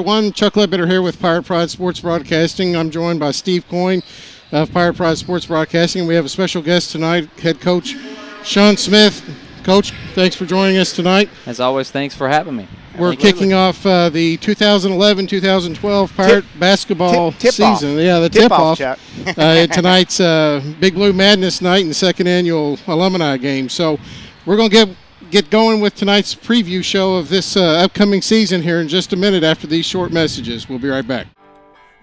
everyone. Chuck Ledbetter here with Pirate Pride Sports Broadcasting. I'm joined by Steve Coyne of Pirate Pride Sports Broadcasting. We have a special guest tonight, head coach Sean Smith. Coach, thanks for joining us tonight. As always, thanks for having me. We're kicking off the 2011-2012 Pirate basketball season. Yeah, the tip-off. Tonight's Big Blue Madness night and the second annual alumni game. So we're going to get going with tonight's preview show of this upcoming season here in just a minute after these short messages. We'll be right back.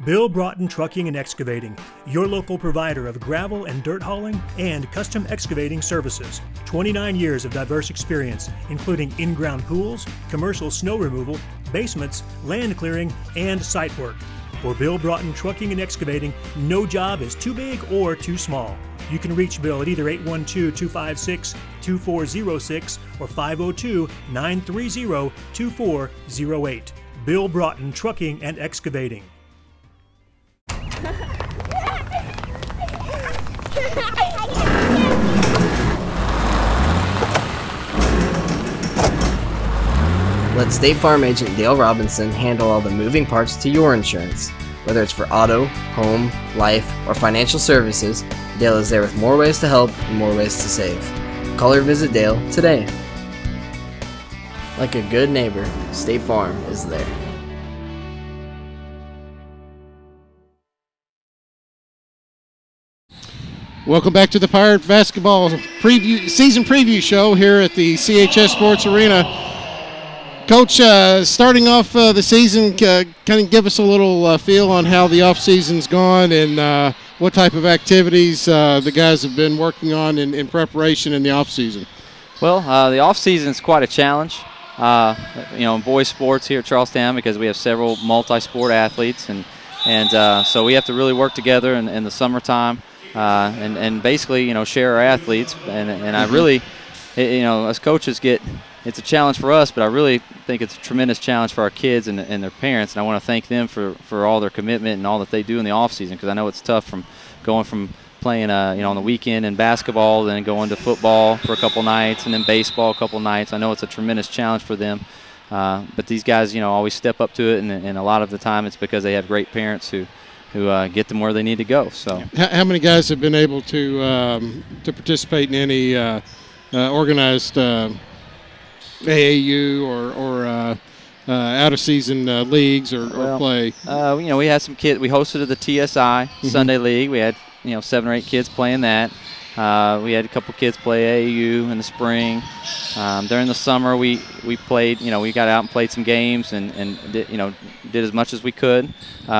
Bill Broughton Trucking and Excavating, your local provider of gravel and dirt hauling and custom excavating services. 29 years of diverse experience, including in-ground pools, commercial snow removal, basements, land clearing, and site work. For Bill Broughton Trucking and Excavating, no job is too big or too small. You can reach Bill at either 812-256-2406 or 502-930-2408. Bill Broughton Trucking and Excavating. Let State Farm agent Dale Robinson handle all the moving parts to your insurance. Whether it's for auto, home, life, or financial services, Dale is there with more ways to help and more ways to save. Call or visit Dale today. Like a good neighbor, State Farm is there. Welcome back to the Pirate basketball season preview show here at the CHS Sports Arena. Coach, starting off the season, kind of give us a little feel on how the off-season's gone and what type of activities the guys have been working on in preparation in the off-season. Well, the off-season is quite a challenge, in boys sports here at Charlestown because we have several multi-sport athletes, and so we have to really work together in the summertime and basically, share our athletes. And I really, as coaches it's a challenge for us, but I really think it's a tremendous challenge for our kids and their parents, and I want to thank them for all their commitment and all that they do in the off-season, because I know it's tough going from playing on the weekend in basketball, then going to football for a couple nights, and then baseball a couple nights. I know it's a tremendous challenge for them, but these guys, always step up to it, and a lot of the time it's because they have great parents who get them where they need to go. So, how many guys have been able to participate in any organized AAU or out-of-season leagues or play? We had some kids. We hosted the TSI Sunday League. We had 7 or 8 kids playing that. We had a couple kids play AAU in the spring. During the summer, we played. We got out and played some games and did as much as we could.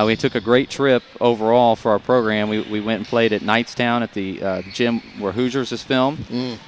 We took a great trip overall for our program. We went and played at Knightstown at the gym where Hoosiers is filmed,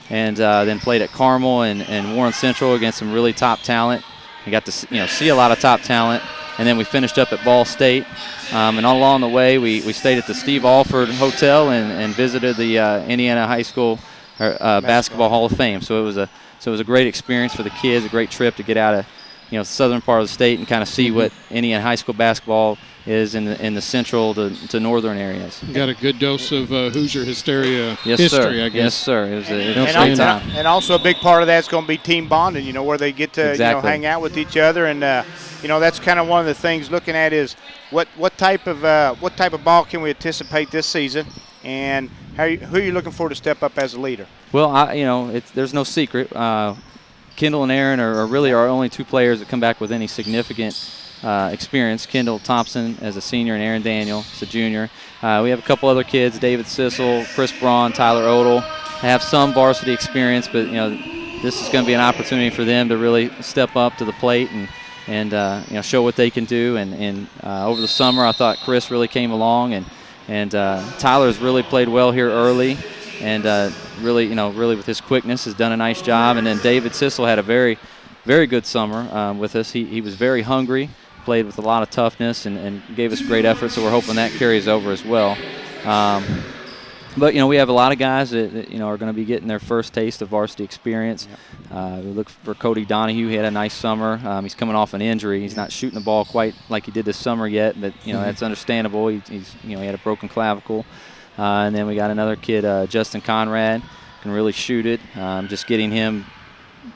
and then played at Carmel and Warren Central against some really top talent. We got to see a lot of top talent. And then we finished up at Ball State, and all along the way we stayed at the Steve Alford Hotel and visited the Indiana High School Basketball Hall of Fame. So it was a great experience for the kids, a great trip to get out of the southern part of the state and kind of see what Indiana high school basketball is in the central to northern areas. You got a good dose of Hoosier hysteria history, I guess. Yes, sir. It was a great time. And also a big part of that's going to be team bonding, where they get to hang out with each other, and that's kind of one of the things looking at is what type of ball can we anticipate this season, and who are you looking for to step up as a leader? Well, there's no secret. Kendall and Aaron are really our only 2 players that come back with any significant experience. Kendall Thompson as a senior and Aaron Daniel as a junior. We have a couple other kids, David Sissel, Chris Braun, Tyler Odell, have some varsity experience, but this is going to be an opportunity for them to really step up to the plate and show what they can do. And over the summer, I thought Chris really came along, and Tyler's really played well here early, and really with his quickness has done a nice job. And then David Sissel had a very, very good summer with us. He was very hungry, played with a lot of toughness, and gave us great effort, so we're hoping that carries over as well. But, we have a lot of guys that are going to be getting their first taste of varsity experience. We look for Cody Donahue. He had a nice summer. He's coming off an injury. He's not shooting the ball quite like he did this summer yet, but, that's understandable. He had a broken clavicle. And then we got another kid, Justin Conrad, can really shoot it. Just getting him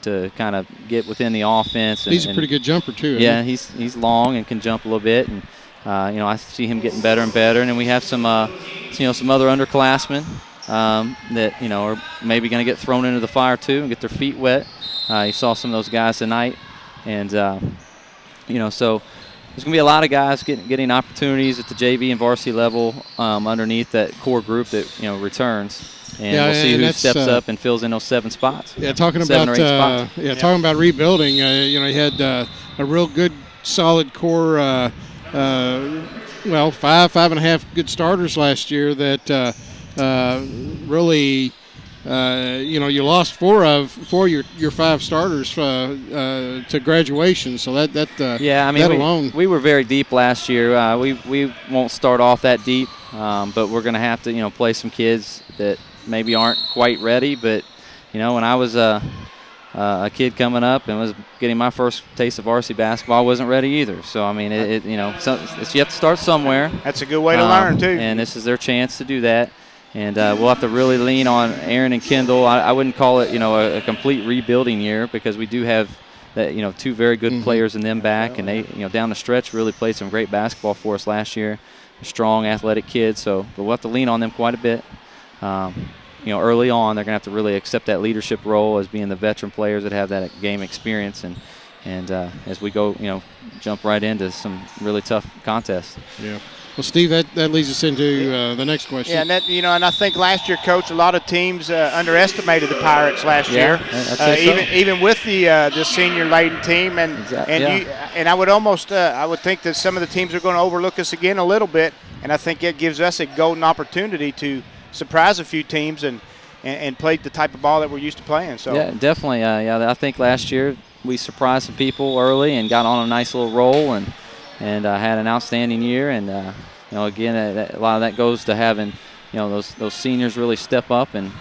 to kind of get within the offense. He's a pretty good jumper too. Yeah, he's long and can jump a little bit, and you know, I see him getting better and better. And then we have some you know, some other underclassmen that, you know, are maybe going to get thrown into the fire too and get their feet wet. You saw some of those guys tonight, and you know, so there's going to be a lot of guys getting opportunities at the JV and varsity level underneath that core group that, you know, returns. And we'll see who steps up and fills in those 7 spots. Yeah, talking about talking about rebuilding. You know, he had a real good, solid core. Well, 5.5 good starters last year that really. You know, you lost 4 of your 5 starters to graduation, so that yeah, I mean, that alone. We were very deep last year. We won't start off that deep, but we're going to have to, you know, play some kids that maybe aren't quite ready. But you know, when I was a kid coming up and was getting my first taste of varsity basketball, I wasn't ready either. So I mean, you know, you have to start somewhere. That's a good way to learn too. And this is their chance to do that. And we'll have to really lean on Aaron and Kendall. I wouldn't call it, you know, a complete rebuilding year, because we do have, you know, 2 very good players in them back, and they, you know, down the stretch really played some great basketball for us last year. Strong, athletic kids, so but we'll have to lean on them quite a bit. You know, early on, they're going to have to really accept that leadership role as being the veteran players that have that game experience, and as we go, you know, jump right into some really tough contests. Yeah. Well, Steve, that leads us into the next question. Yeah, and that, you know, and I think last year, Coach, a lot of teams underestimated the Pirates last year, even with the senior-laden team, and I would almost I would think that some of the teams are going to overlook us again a little bit, and I think it gives us a golden opportunity to surprise a few teams and play the type of ball that we're used to playing. So yeah, definitely. Yeah, I think last year we surprised some people early and got on a nice little roll, and had an outstanding year. And you know, again, a lot of that goes to having, you know, those seniors really step up and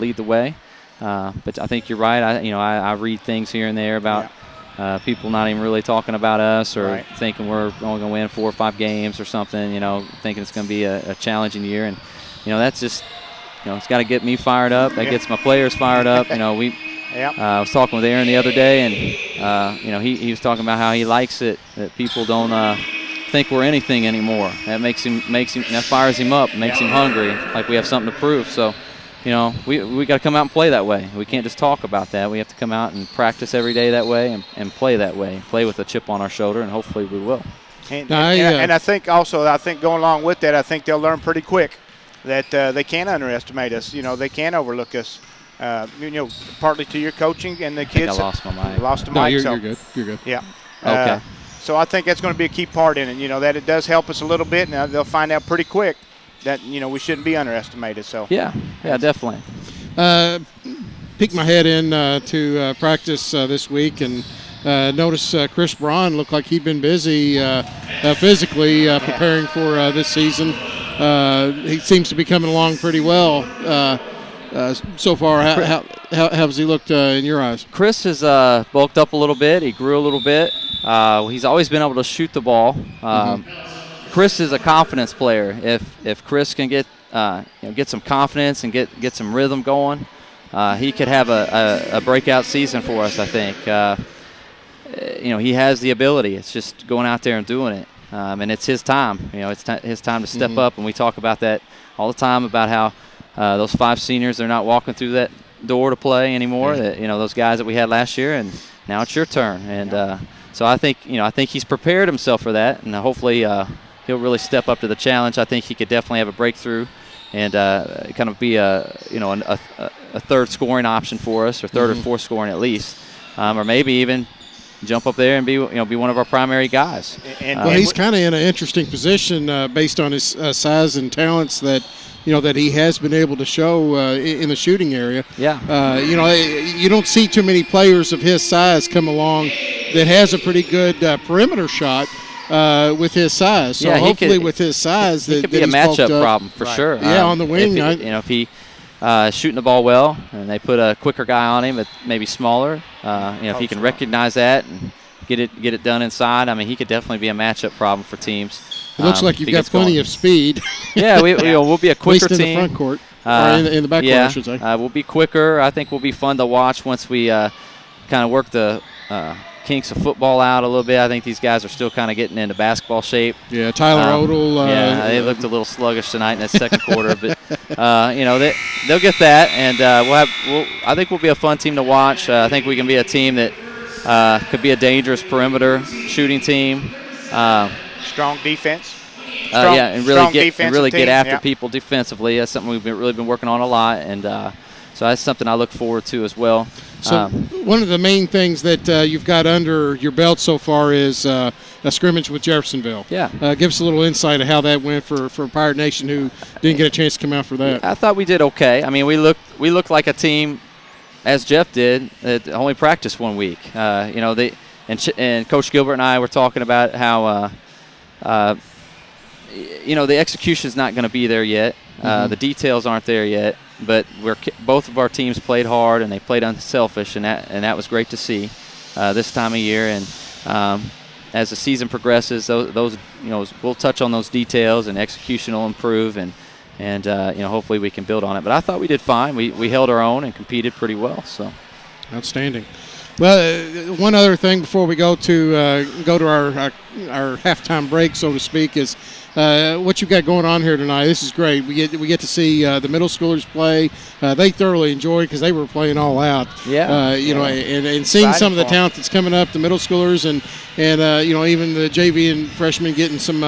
lead the way. But I think you're right. I read things here and there about people not even really talking about us, or thinking we're only going to win 4 or 5 games or something. You know, thinking it's going to be a challenging year, and you know, that's just, you know, it's got to get me fired up. That gets my players fired up. You know, I was talking with Aaron the other day, and you know, he was talking about how he likes it that people don't think we're anything anymore. That makes him that fires him up, makes him hungry, like we have something to prove. So, you know, we got to come out and play that way. We can't just talk about that. We have to come out and practice every day that way, and play that way, play with a chip on our shoulder, and hopefully we will. And I think also, going along with that, I think they'll learn pretty quick that they can't underestimate us. You know, they can't overlook us. You know, partly to your coaching and the kids. I lost my mic. Lost the mic. No, you're good. You're good. Yeah. Okay. So I think that's going to be a key part in it. You know, that it does help us a little bit, and they'll find out pretty quick that, you know, we shouldn't be underestimated. So yeah, definitely. Peeked my head in to practice this week, and noticed Chris Braun looked like he'd been busy physically preparing for this season. He seems to be coming along pretty well so far. How has he looked in your eyes? Chris has bulked up a little bit. He grew a little bit. He's always been able to shoot the ball. Chris is a confidence player. If Chris can get some confidence and get some rhythm going, he could have a breakout season for us, I think. You know, he has the ability. It's just going out there and doing it. And it's his time. You know, it's his time to step up. And we talk about that all the time, about how those 5 seniors, they're not walking through that door to play anymore. That, you know, those guys that we had last year, and now it's your turn. And so I think he's prepared himself for that, and hopefully he'll really step up to the challenge. I think he could definitely have a breakthrough and kind of be a third scoring option for us, or third or fourth scoring at least, or maybe even jump up there and be one of our primary guys. Well, he's kind of in an interesting position based on his size and talents that he has been able to show in the shooting area. Yeah. You know, you don't see too many players of his size come along that has a pretty good perimeter shot with his size. So hopefully with his size, he could be a matchup problem for sure. Yeah, on the wing. If he shooting the ball well, and they put a quicker guy on him, but maybe smaller. If he can recognize that and get it done inside, I mean, he could definitely be a matchup problem for teams. It looks like you've got plenty of speed. Yeah, we'll be a quicker team. At least in the front court, or in the back court, I should say. We'll be quicker. I think we'll be fun to watch once we kind of work the kinks of football out a little bit. I think these guys are still kind of getting into basketball shape. Yeah, Tyler Odell. Yeah, they looked a little sluggish tonight in that second quarter, but you know, they'll get that, and I think we'll be a fun team to watch. I think we can be a team that could be a dangerous perimeter shooting team. Strong defense. Yeah, and really get after people defensively. That's something we've really been working on a lot, and so that's something I look forward to as well. So one of the main things that you've got under your belt so far is a scrimmage with Jeffersonville. Yeah. Give us a little insight of how that went for Pirate Nation, who didn't get a chance to come out for that. I thought we did okay. I mean, we looked like a team, as Jeff did, that only practiced 1 week. You know, and Coach Gilbert and I were talking about how you know, the execution's not going to be there yet. The details aren't there yet. But both of our teams played hard, and they played unselfish, and that was great to see this time of year. And as the season progresses, those you know, we'll touch on those details, and execution will improve, and you know, hopefully we can build on it. But I thought we did fine. We held our own and competed pretty well. So outstanding. Well, one other thing before we go to our halftime break, so to speak, is what you've got going on here tonight. This is great. We get to see the middle schoolers play. They thoroughly enjoyed because they were playing all out. Yeah. You know, and seeing some of the talent that's coming up, the middle schoolers, and you know, even the JV and freshmen getting some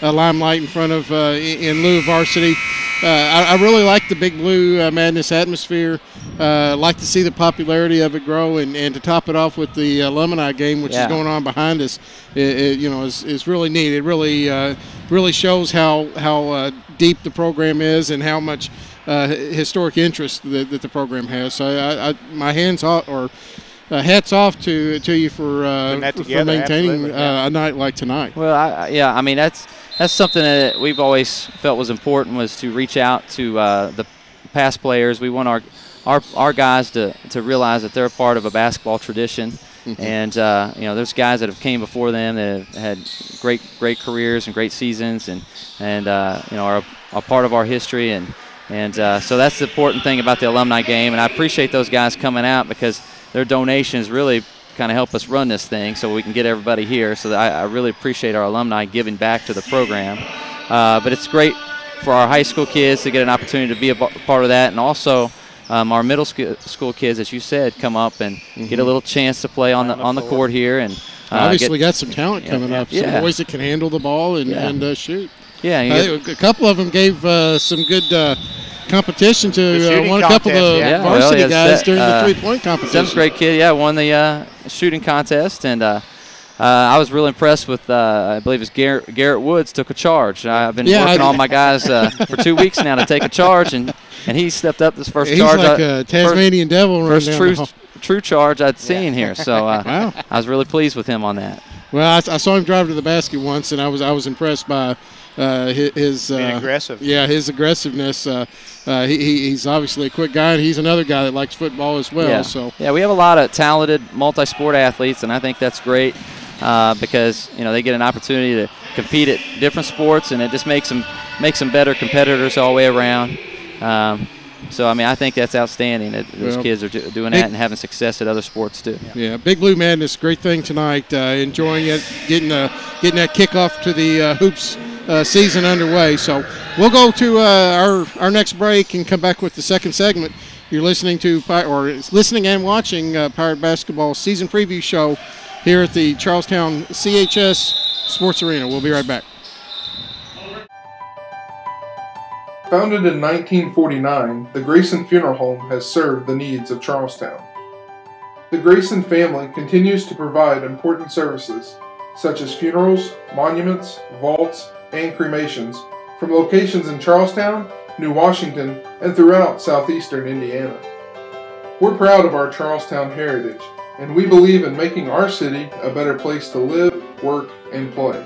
limelight in front of in lieu of varsity. I really like the Big Blue Madness atmosphere. Like to see the popularity of it grow, and to top it off with the alumni game, which is going on behind us. You know, is really neat. It really shows how deep the program is and how much historic interest that the program has. So my hats off to you for maintaining a night like tonight. Well, yeah, I mean, that's something that we've always felt was important, was to reach out to the past players. We want our guys to realize that they're a part of a basketball tradition. And you know, there's guys that have came before them that have had great careers and great seasons, and you know, are a part of our history, and so that's the important thing about the alumni game. And I appreciate those guys coming out, because their donations really kind of help us run this thing so we can get everybody here. So I really appreciate our alumni giving back to the program. But it's great for our high school kids to get an opportunity to be a part of that, and also our middle school kids, as you said, come up and get a little chance to play on the court here, and obviously got some talent coming up. Some boys that can handle the ball and shoot. Yeah, a couple of them gave some good competition to a couple of varsity guys during the three-point competition. 7th grade kid, won the shooting contest, and I was real impressed with, I believe it's Garrett Woods took a charge. I've been working on my guys for 2 weeks now to take a charge, and he stepped up this first charge. He's like a Tasmanian devil. First true charge I'd seen here, so wow. I was really pleased with him on that. Well, I saw him drive to the basket once, and I was impressed by his being aggressive. Yeah, his aggressiveness. He's obviously a quick guy, and he's another guy that likes football as well. Yeah. So we have a lot of talented multi-sport athletes, and I think that's great because you know, they get an opportunity to compete at different sports, and it just makes them better competitors all the way around. So, I mean, I think that's outstanding that those kids are doing that and having success at other sports too. Yeah, Big Blue Madness, great thing tonight. Enjoying it, getting that kickoff to the hoops season underway. So we'll go to our next break and come back with the second segment. You're listening to listening and watching Pirate Basketball Season Preview Show here at the Charlestown CHS Sports Arena. We'll be right back. Founded in 1949, the Grayson Funeral Home has served the needs of Charlestown. The Grayson family continues to provide important services, such as funerals, monuments, vaults, and cremations, from locations in Charlestown, New Washington, and throughout southeastern Indiana. We're proud of our Charlestown heritage, and we believe in making our city a better place to live, work, and play.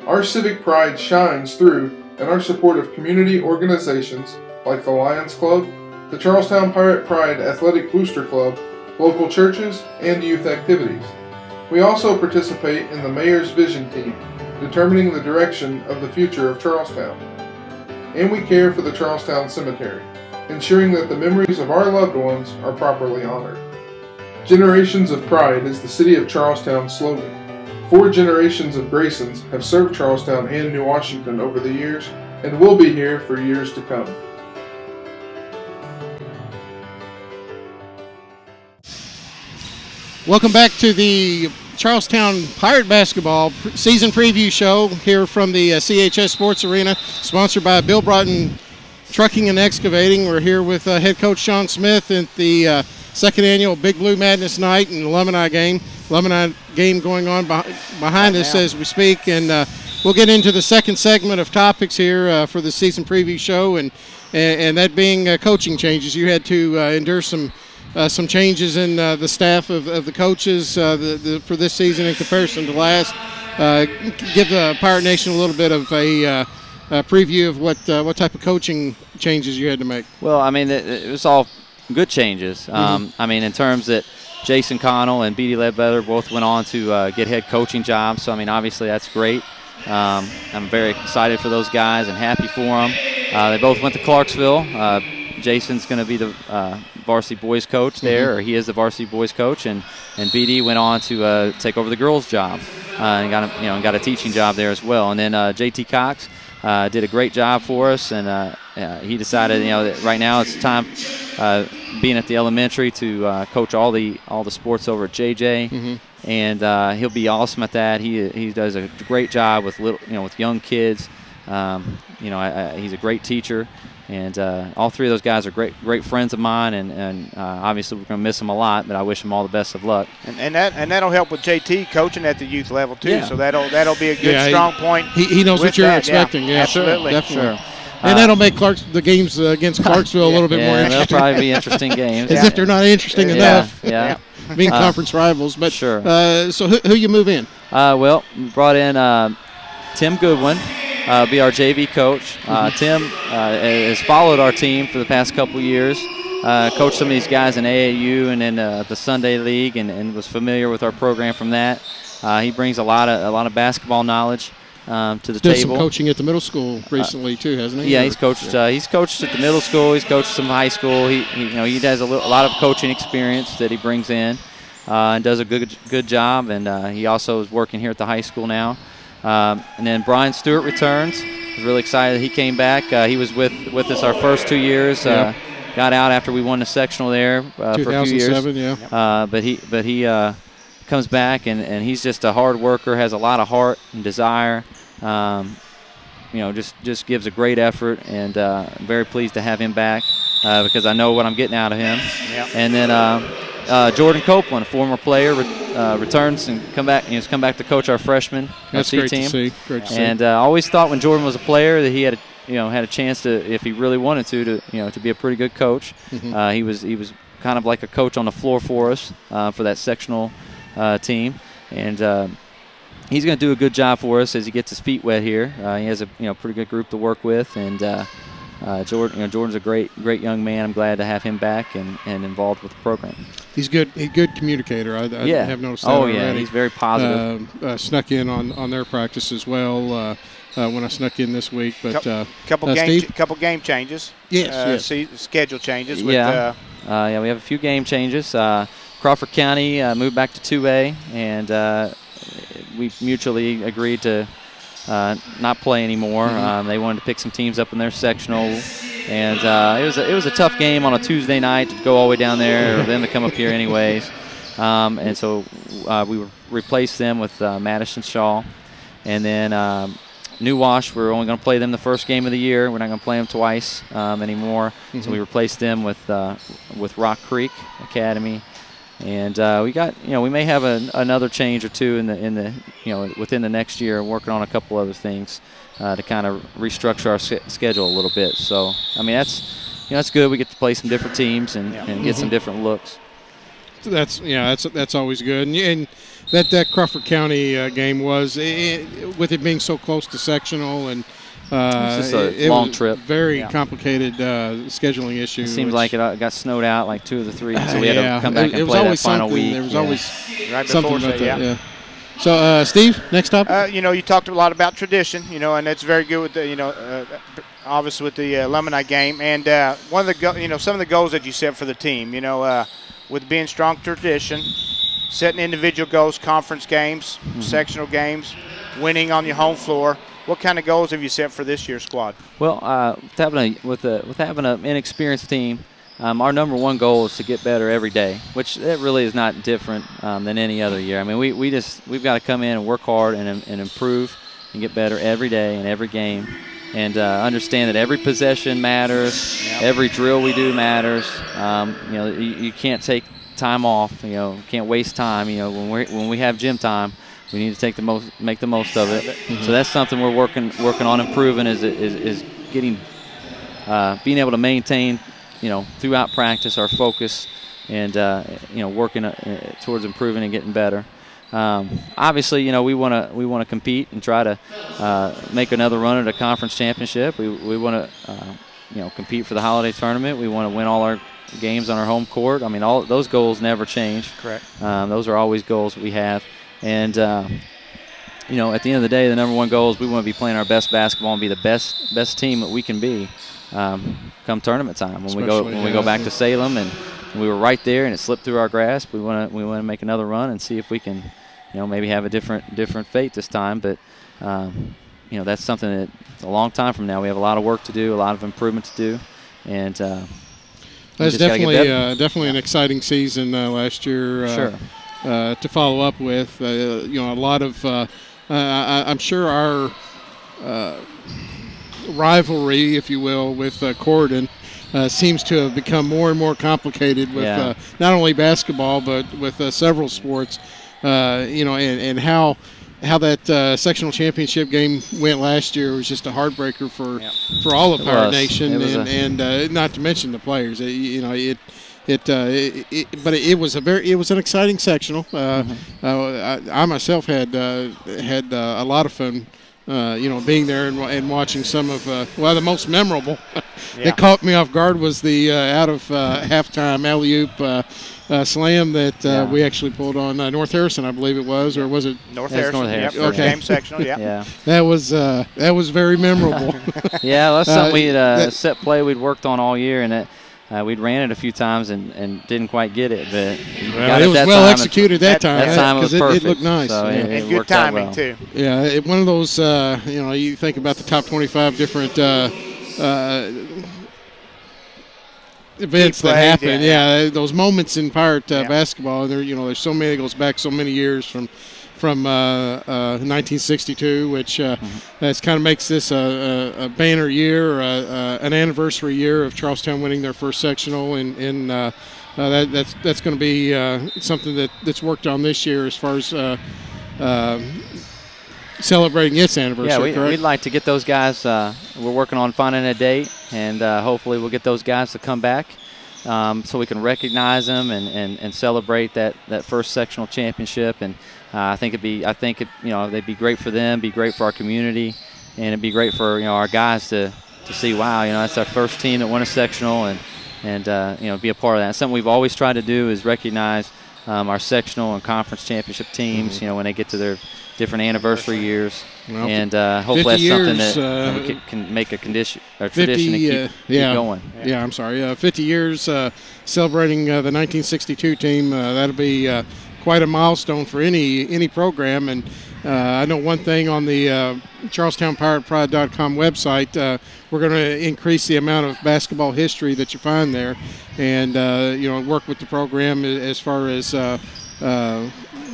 Our civic pride shines through in our support of community organizations like the Lions Club, the Charlestown Pirate Pride Athletic Booster Club, local churches, and youth activities. We also participate in the Mayor's Vision Team, determining the direction of the future of Charlestown. And we care for the Charlestown Cemetery, ensuring that the memories of our loved ones are properly honored. Generations of Pride is the City of Charlestown's slogan. 4 generations of Graysons have served Charlestown and New Washington over the years and will be here for years to come. Welcome back to the Charlestown Pirate Basketball Season Preview Show here from the CHS Sports Arena, sponsored by Bill Broughton Trucking and Excavating. We're here with head coach Sean Smith at the second annual Big Blue Madness Night and Alumni Game. Alumni game going on behind us as we speak, and we'll get into the second segment of topics here for the Season Preview Show, and that being coaching changes. You had to endure some changes in the staff of the coaches for this season in comparison to last. Give the Pirate Nation a little bit of a preview of what type of coaching changes you had to make. Well, I mean, it was all good changes. I mean, in terms that Jason Connell and B.D. Ledbetter both went on to get head coaching jobs. So, I mean, obviously that's great. I'm very excited for those guys and happy for them. They both went to Clarksville. Jason's going to be the varsity boys coach there, or he is the varsity boys coach, and BD went on to take over the girls' job and got a teaching job there as well. And then JT Cox did a great job for us, and he decided that right now it's time being at the elementary to coach all the sports over at JJ, and he'll be awesome at that. He does a great job with with young kids. He's a great teacher. And all 3 of those guys are great friends of mine, and obviously we're going to miss them a lot. But I wish them all the best of luck. And that'll help with JT coaching at the youth level too. Yeah. So that'll be a good strong point. He knows what you're expecting. Yeah, absolutely, definitely. Sure. And that'll make the games against Clarksville a little bit more interesting. They'll probably be interesting games. As if they're not interesting enough. Yeah. Being conference rivals, but sure. So who you move in? Well, we brought in Tim Goodwin. Be our JV coach. Tim has followed our team for the past couple years, coached some of these guys in AAU and in the Sunday League, and was familiar with our program from that. He brings a lot of basketball knowledge to the table. Did some coaching at the middle school recently too, hasn't he? Yeah, he's coached. He's coached at the middle school. He's coached some high school. He has a lot of coaching experience that he brings in, and does a good job. And he also is working here at the high school now. And then Brian Stewart returns. I was really excited that he came back. He was with us our first 2 years. Got out after we won the sectional there for a few years. 2007, yeah. But he comes back, and he's just a hard worker. Has a lot of heart and desire. Just gives a great effort, and I'm very pleased to have him back because I know what I'm getting out of him. Yep. And then Jordan Copeland, a former player, returns and come back to coach our freshman C team. Great to see. And I always thought when Jordan was a player that he had a chance to, if he really wanted to be a pretty good coach. He was kind of like a coach on the floor for us for that sectional team, and he's going to do a good job for us as he gets his feet wet here. He has a pretty good group to work with, and Jordan's a great young man. I'm glad to have him back and involved with the program. He's good. He's a good communicator. I have noticed that already. Yeah, he's very positive. Snuck in on their practice as well when I snuck in this week. But couple game changes. Yes. Schedule changes. We have a few game changes. Crawford County moved back to 2A, and we mutually agreed to not play anymore. They wanted to pick some teams up in their sectional, and it was a tough game on a Tuesday night to go all the way down there, or them to come up here anyways. And so we replaced them with Madison Shaw, and then New Wash. We're only going to play them the first game of the year. We're not going to play them twice anymore. So we replaced them with Rock Creek Academy. And we may have another change or two within the next year, working on a couple other things to kind of restructure our schedule a little bit. So I mean that's good. We get to play some different teams and get some different looks. That's always good. And that Crawford County game was with it being so close to sectional and. It's just a long trip. Very complicated scheduling issue. It seems like it got snowed out like 2 of the 3, so we had to come back and play that final week. There was always right something about that. Yeah. So, Steve, next topic. You talked a lot about tradition, and that's very good with the, obviously with the alumni game, and one of the some of the goals that you set for the team, with being strong tradition, setting individual goals, conference games, sectional games, winning on your home floor. What kind of goals have you set for this year's squad? Well, with having an inexperienced team, our #1 goal is to get better every day, which that really is not different than any other year. I mean, we've got to come in and work hard and improve and get better every day and every game, and understand that every possession matters, every drill we do matters. You know, you can't take time off. You know, can't waste time. You know, when we have gym time, we need to make the most of it. So that's something we're working on improving is getting being able to maintain, you know, throughout practice our focus and you know, working towards improving and getting better. Obviously, you know, we want to compete and try to make another run at a conference championship. We want to you know, compete for the holiday tournament. We want to win all our games on our home court. I mean, all those goals never change. Correct. Those are always goals we have. And, you know, at the end of the day, the #1 goal is we want to be playing our best basketball and be the best team that we can be come tournament time. When we go back to Salem and we were right there and it slipped through our grasp, we want to make another run and see if we can, you know, maybe have a different fate this time. But, you know, that's something that's a long time from now. We have a lot of work to do, a lot of improvement to do, and that's definitely an exciting season last year. Sure. To follow up with, you know, a lot of, I'm sure our rivalry, if you will, with Corydon seems to have become more and more complicated with not only basketball but with several sports. You know, and how that sectional championship game went last year was just a heartbreaker for all of Pirate Nation, and not to mention the players. You know, but it was an exciting sectional. I myself had a lot of fun, you know, being there and watching some of the most memorable. That caught me off guard was the out of halftime alley-oop slam that we actually pulled on North Harrison, I believe it was, or was it North Harrison? Yep, first game sectional. Yeah. That was very memorable. Yeah, that's something we set play we'd worked on all year, and we'd ran it a few times and didn't quite get it, but it was well executed that time. That time was perfect. It looked nice. So and good timing too. Yeah, one of those. You know, you think about the top 25 different events that happen. Yeah, those moments in Pirate basketball. There, you know, there's so many. It goes back so many years from 1962, which that's kind of makes this a banner year, an anniversary year of Charlestown winning their first sectional, and that's going to be something that's worked on this year as far as celebrating its anniversary. Yeah, we'd like to get those guys. We're working on finding a date, and hopefully we'll get those guys to come back. So we can recognize them and celebrate that first sectional championship, and I think you know, they'd be great for them, be great for our community, and it'd be great for, you know, our guys to see, wow, you know, that's our first team that won a sectional, and you know, be a part of that. Something we've always tried to do is recognize our sectional and conference championship teams, you know, when they get to their different anniversary years, and hopefully that's something that we can make a tradition and keep going. Yeah, I'm sorry. 50 years celebrating the 1962 team. That'll be quite a milestone for any program. And I know one thing on the CharlestownPiratePride.com website, we're going to increase the amount of basketball history that you find there, and you know, work with the program as far as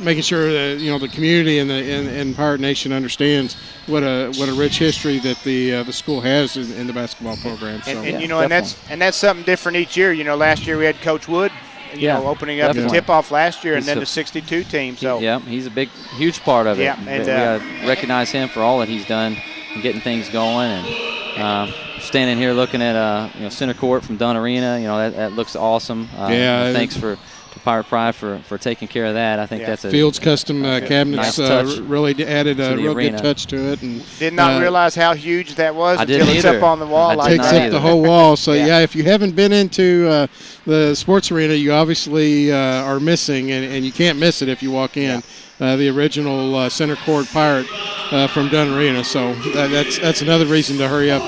making sure that, you know, the community and Pirate Nation understands what a rich history that the school has in the basketball program. So. And you know, and that's something different each year. You know, last year we had Coach Wood, you know, opening up the tip-off last year, and then the 62 team. So he's a huge part of it. Yeah, and we gotta recognize him for all that he's done and getting things going. And standing here looking at you know, center court from Dunn Arena, you know, that looks awesome. Thanks to Pirate Pride for taking care of that. I think that's a Fields Custom Cabinets really added a real good touch to it. And did not realize how huge that was until it's up on the wall. It takes up the whole wall. So if you haven't been into the sports arena, you obviously are missing, and you can't miss it if you walk in. The original center court Pirate from Dunn Arena. So that's another reason to hurry up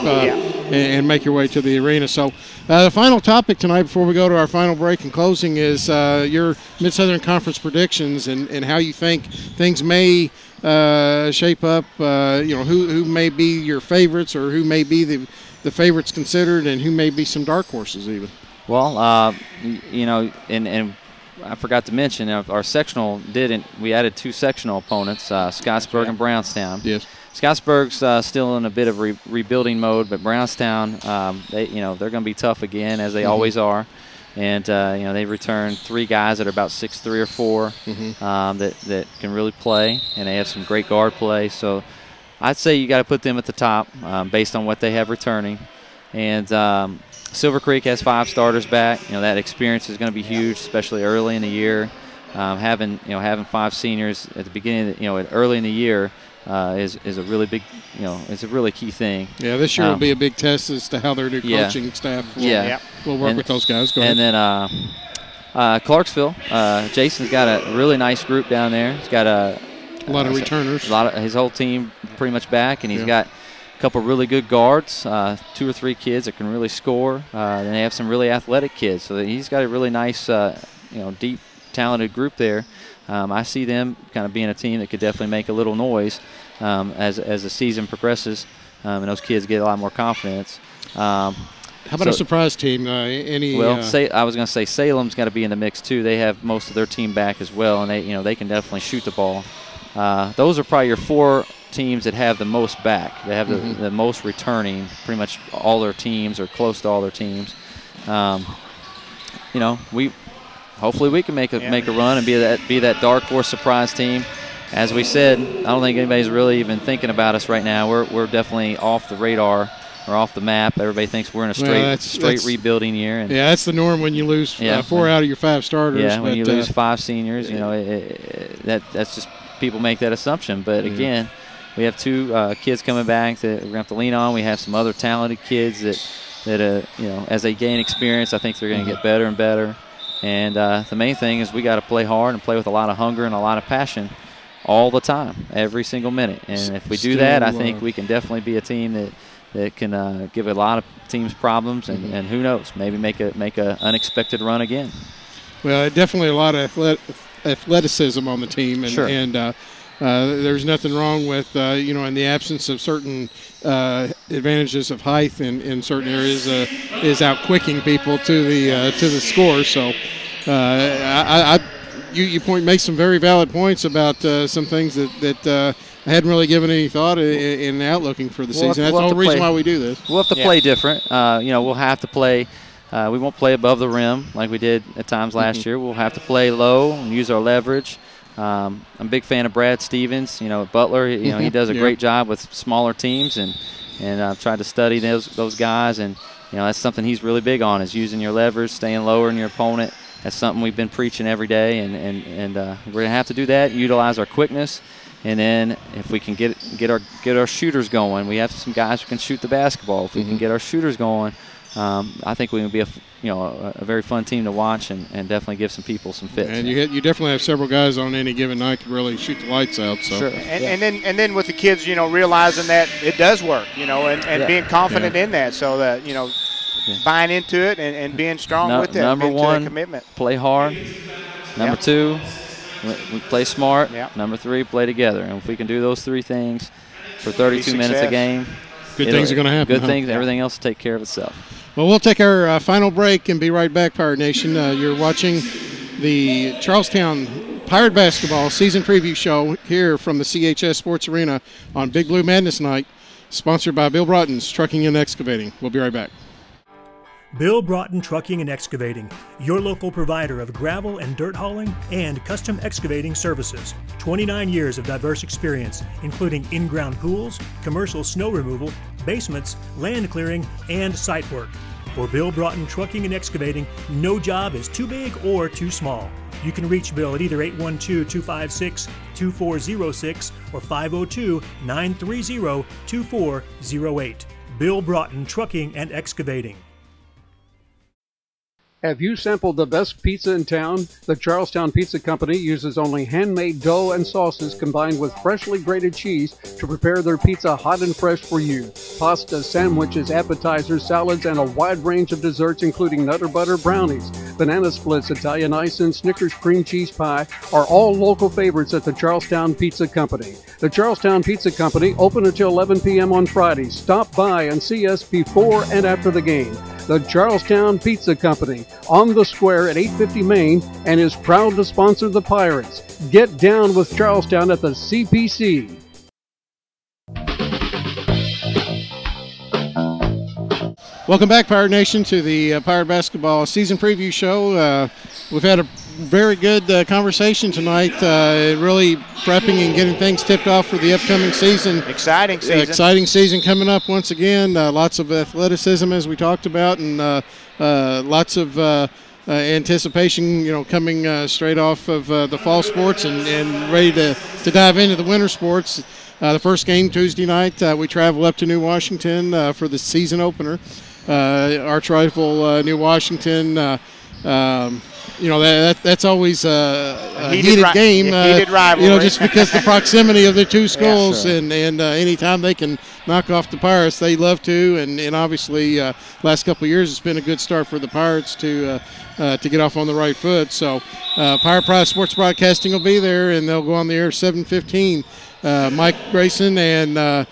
and make your way to the arena. So the final topic tonight before we go to our final break and closing is your Mid-Southern Conference predictions and how you think things may shape up. Who may be your favorites, or who may be the favorites considered, and who may be some dark horses even. Well, and I forgot to mention our sectional we added 2 sectional opponents, Scottsburg and Brownstown. Yes. Scottsburg's still in a bit of rebuilding mode, but Brownstown, they're going to be tough again, as they always are. And they returned 3 guys that are about 6'3" or 4 that can really play, and they have some great guard play. So I'd say you got to put them at the top based on what they have returning. And Silver Creek has 5 starters back. That experience is going to be huge, especially early in the year. Having 5 seniors at the beginning, early in the year is a really big, it's a really key thing. Yeah, this year will be a big test as to how their new coaching staff will work with those guys. Go ahead. And then Clarksville, Jason's got a really nice group down there. He's got a lot of returners. His whole team pretty much back, and he's got couple really good guards, 2 or 3 kids that can really score, and they have some really athletic kids. So he's got a really nice, deep, talented group there. I see them kind of being a team that could definitely make a little noise as the season progresses, and those kids get a lot more confidence. How about a surprise team? I was going to say Salem's got to be in the mix too. They have most of their team back as well, and they can definitely shoot the ball. Those are probably your 4 teams that have the most back. They have the most returning, pretty much all their teams or close to all their teams. Hopefully we can make a run and be that dark horse surprise team. As we said, I don't think anybody's really even thinking about us right now. We're definitely off the radar or off the map. Everybody thinks we're in a straight rebuilding year. And that's the norm when you lose 4 out of your 5 starters. Yeah, when you lose 5 seniors, that's just people make that assumption. But again, we have 2 kids coming back that we're going to have to lean on. We have some other talented kids that as they gain experience, I think they're going to get better and better. And the main thing is we got to play hard and play with a lot of hunger and a lot of passion all the time, every single minute. And if we do that, I think we can definitely be a team that can give a lot of teams problems, and who knows, maybe make a unexpected run again. Well, definitely a lot of athleticism on the team, and there's nothing wrong with in the absence of certain advantages of height in certain areas is outquicking people to the score. So you make some very valid points about some things that I hadn't really given any thought in outlooking for the season. That's the whole reason why we do this. We'll have to play different. We'll have to play. We won't play above the rim like we did at times last year. We'll have to play low and use our leverage. I'm a big fan of Brad Stevens. Butler. He does a great job with smaller teams, and I've tried to study those guys, and that's something he's really big on, is using your leverage, staying lower than your opponent. That's something we've been preaching every day, and we're gonna have to do that. Utilize our quickness, and then if we can get our shooters going, we have some guys who can shoot the basketball. If we can get our shooters going, I think we can be a very fun team to watch, and definitely give some people some fits. And you definitely have several guys on any given night to really shoot the lights out. So. Sure. And then with the kids, realizing that it does work, and being confident in that, so that buying into it and being strong with that. Number 1, commitment. Play hard. Number 2, we play smart. Number 3, play together. And if we can do those 3 things for 32 minutes a game, good things are going to happen. Good things. Everything else will take care of itself. Well, we'll take our final break and be right back, Pirate Nation. You're watching the Charlestown Pirate Basketball Season Preview Show here from the CHS Sports Arena on Big Blue Madness Night, sponsored by Bill Broughton's Trucking and Excavating. We'll be right back. Bill Broughton Trucking and Excavating, your local provider of gravel and dirt hauling and custom excavating services. 29 years of diverse experience, including in-ground pools, commercial snow removal, basements, land clearing, and site work. For Bill Broughton Trucking and Excavating, no job is too big or too small. You can reach Bill at either 812-256-2406 or 502-930-2408. Bill Broughton Trucking and Excavating. Have you sampled the best pizza in town? The Charlestown Pizza Company uses only handmade dough and sauces combined with freshly grated cheese to prepare their pizza hot and fresh for you. Pasta, sandwiches, appetizers, salads, and a wide range of desserts including Nutter Butter brownies. banana splits, Italian ice, and Snickers cream cheese pie are all local favorites at the Charlestown Pizza Company. The Charlestown Pizza Company open until 11 p.m. on Fridays. Stop by and see us before and after the game. The Charlestown Pizza Company on the square at 850 Main and is proud to sponsor the Pirates. Get down with Charlestown at the CPC. Welcome back, Pirate Nation, to the Pirate Basketball Season Preview Show. We've had a very good conversation tonight, really prepping and getting things tipped off for the upcoming season. Exciting season. Exciting season coming up once again. Lots of athleticism, as we talked about, and lots of anticipation, coming straight off of the fall sports and ready to dive into the winter sports. The first game Tuesday night, we travel up to New Washington for the season opener. Arch rival New Washington. That's always a heated game. Heated rivalry. Just because the proximity of the two schools, yeah, sure. and anytime they can knock off the Pirates, they love to. And obviously, last couple of years, it's been a good start for the Pirates to get off on the right foot. So, Pirate Pride Sports Broadcasting will be there, and they'll go on the air 7:15. Mike Grayson and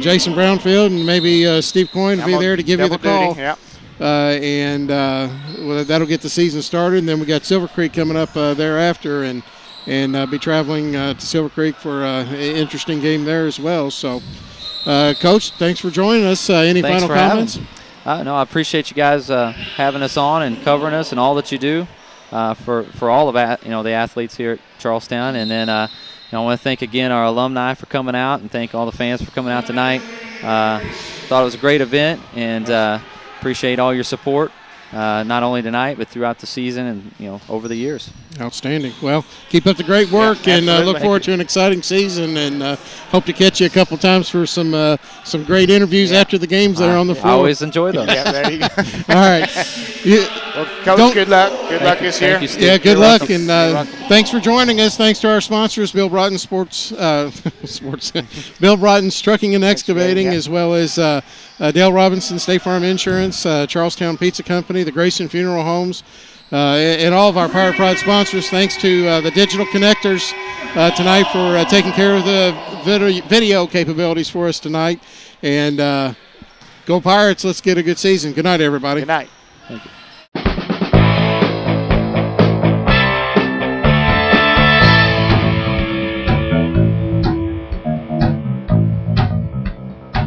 Jason Brownfield and maybe Steve Coyne will be there to give you the call. Yep. That'll get the season started. And then we got Silver Creek coming up thereafter, and be traveling to Silver Creek for an interesting game there as well. So, Coach, thanks for joining us. Any final comments? No, I appreciate you guys having us on and covering us and all that you do for all of the athletes here at Charlestown. And then I want to thank again our alumni for coming out and thank all the fans for coming out tonight. Thought it was a great event and appreciate all your support, not only tonight but throughout the season and over the years. Outstanding. Well, keep up the great work, and look forward to an exciting season, and hope to catch you a couple times for some great interviews after the games that are on the floor. I always enjoy them. Yeah, there you go. All right. Well, Coach, good luck. Good luck this year. Thank you, Steve. Yeah, good luck, and thanks for joining us. Thanks to our sponsors, Bill Broughton Bill Broughton's Trucking and Excavating, as well as Dale Robinson State Farm Insurance, Charlestown Pizza Company, the Grayson Funeral Homes, and all of our Pirate Pride sponsors. Thanks to the Digital Connectors tonight for taking care of the video capabilities for us tonight. And go Pirates. Let's get a good season. Good night, everybody. Good night. Thank you.